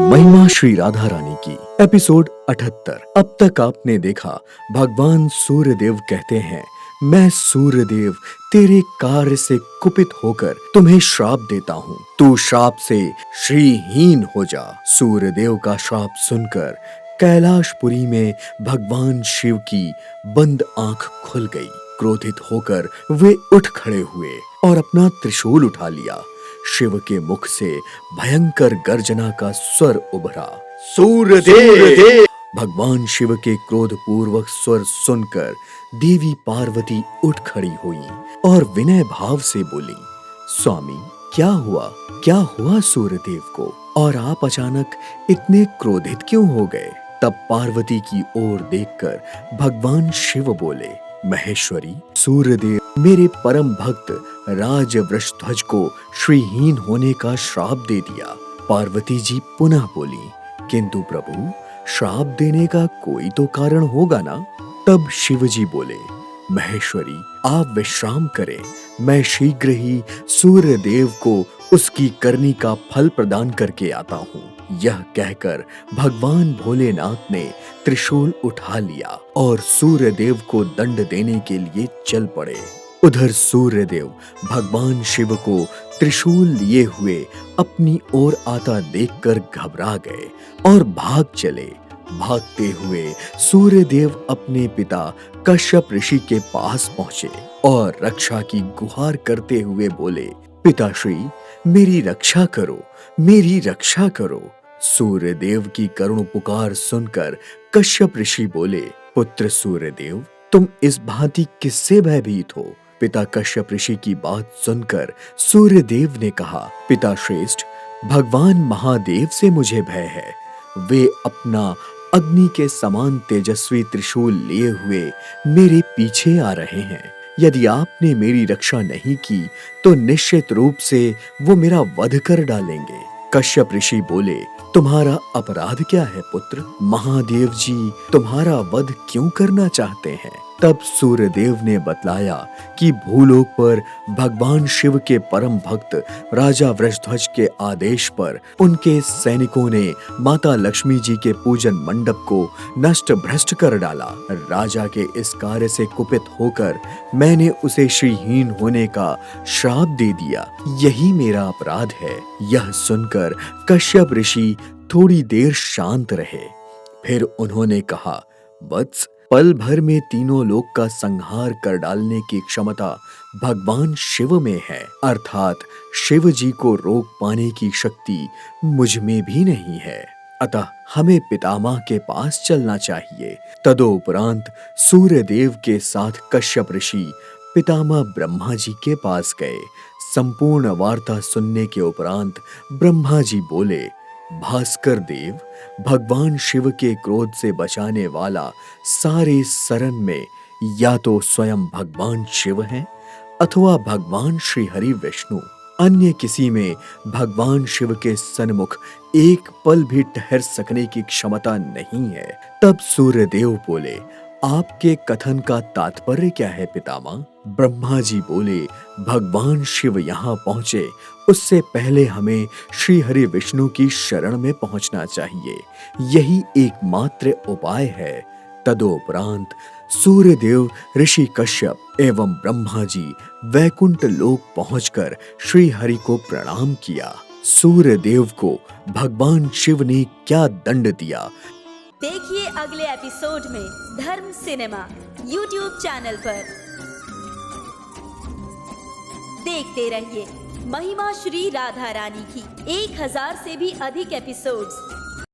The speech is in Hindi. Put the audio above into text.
महिमा श्री राधा रानी की एपिसोड 78। अब तक आपने देखा भगवान सूर्यदेव कहते हैं, मैं सूर्यदेव तेरे कार्य से कुपित होकर तुम्हें श्राप देता हूँ, तू श्राप से श्रीहीन हो जा। सूर्यदेव का श्राप सुनकर कैलाशपुरी में भगवान शिव की बंद आंख खुल गई। क्रोधित होकर वे उठ खड़े हुए और अपना त्रिशूल उठा लिया। शिव के मुख से भयंकर गर्जना का स्वर उभरा, सूर्यदेव। भगवान शिव के क्रोध पूर्वक स्वर सुनकर देवी पार्वती उठ खड़ी हुई और विनय भाव से बोली, स्वामी क्या हुआ सूर्यदेव को, और आप अचानक इतने क्रोधित क्यों हो गए? तब पार्वती की ओर देखकर भगवान शिव बोले, महेश्वरी, सूर्यदेव मेरे परम भक्त राज वृषध्वज को श्रीहीन होने का श्राप दे दिया। पार्वती जी पुनः बोली, किंतु प्रभु, श्राप देने का कोई तो कारण होगा ना? तब शिव जी बोले, महेश्वरी आप विश्राम करें, मैं शीघ्र ही सूर्यदेव को उसकी करनी का फल प्रदान करके आता हूँ। यह कहकर भगवान भोलेनाथ ने त्रिशूल उठा लिया और सूर्यदेव को दंड देने के लिए चल पड़े। उधर सूर्यदेव भगवान शिव को त्रिशूल लिए हुए अपनी ओर आता देखकर घबरा गए और भाग चले। भागते हुए सूर्यदेव अपने पिता कश्यप ऋषि के पास पहुंचे और रक्षा की गुहार करते हुए बोले, पिताश्री मेरी रक्षा करो, मेरी रक्षा करो। सूर्यदेव की करुण पुकार सुनकर कश्यप ऋषि बोले, पुत्र सूर्यदेव, तुम इस भांति किससे भयभीत हो? पिता कश्यप ऋषि की बात सुनकर सूर्यदेव ने कहा, पिता श्रेष्ठ, भगवान महादेव से मुझे भय है। वे अपना अग्नि के समान तेजस्वी त्रिशूल लिए हुए मेरे पीछे आ रहे हैं। यदि आपने मेरी रक्षा नहीं की तो निश्चित रूप से वो मेरा वध कर डालेंगे। कश्यप ऋषि बोले, तुम्हारा अपराध क्या है पुत्र? महादेव जी तुम्हारा वध क्यों करना चाहते हैं? तब सूर्यदेव ने बतलाया कि भूलोक पर भगवान शिव के परम भक्त राजा वृषध्वज के आदेश पर उनके सैनिकों ने माता लक्ष्मी जी के पूजन मंडप को नष्ट भ्रष्ट कर डाला। राजा के इस कार्य से कुपित होकर मैंने उसे श्रीहीन होने का श्राप दे दिया, यही मेरा अपराध है। यह सुनकर कश्यप ऋषि थोड़ी देर शांत रहे, फिर उन्होंने कहा, वत्स, पल भर में तीनों लोक का संहार कर डालने की क्षमता भगवान शिव में है, अर्थात शिव जी को रोक पाने की शक्ति मुझ में भी नहीं है। अतः हमें पितामह के पास चलना चाहिए। तदोपरांत सूर्यदेव के साथ कश्यप ऋषि पितामह ब्रह्मा जी के पास गए। संपूर्ण वार्ता सुनने के उपरांत ब्रह्मा जी बोले, भास्कर देव, भगवान शिव के क्रोध से बचाने वाला सारे सरन में या तो स्वयं भगवान शिव हैं अथवा भगवान श्री हरि विष्णु। अन्य किसी में भगवान शिव के सन्मुख एक पल भी ठहर सकने की क्षमता नहीं है। तब सूर्यदेव बोले, आपके कथन का तात्पर्य क्या है पितामह? ब्रह्मा जी बोले, भगवान शिव यहाँ पहुंचे उससे पहले हमें श्री हरि विष्णु की शरण में पहुंचना चाहिए, यही एकमात्र उपाय है। तदोपरांत सूर्यदेव, ऋषि कश्यप एवं ब्रह्मा जी वैकुंठ लोक पहुंचकर श्री हरि को प्रणाम किया। सूर्यदेव को भगवान शिव ने क्या दंड दिया, देखिए अगले एपिसोड में धर्म सिनेमा YouTube चैनल पर। देखते रहिए महिमा श्री राधा रानी की 1000 से भी अधिक एपिसोड्स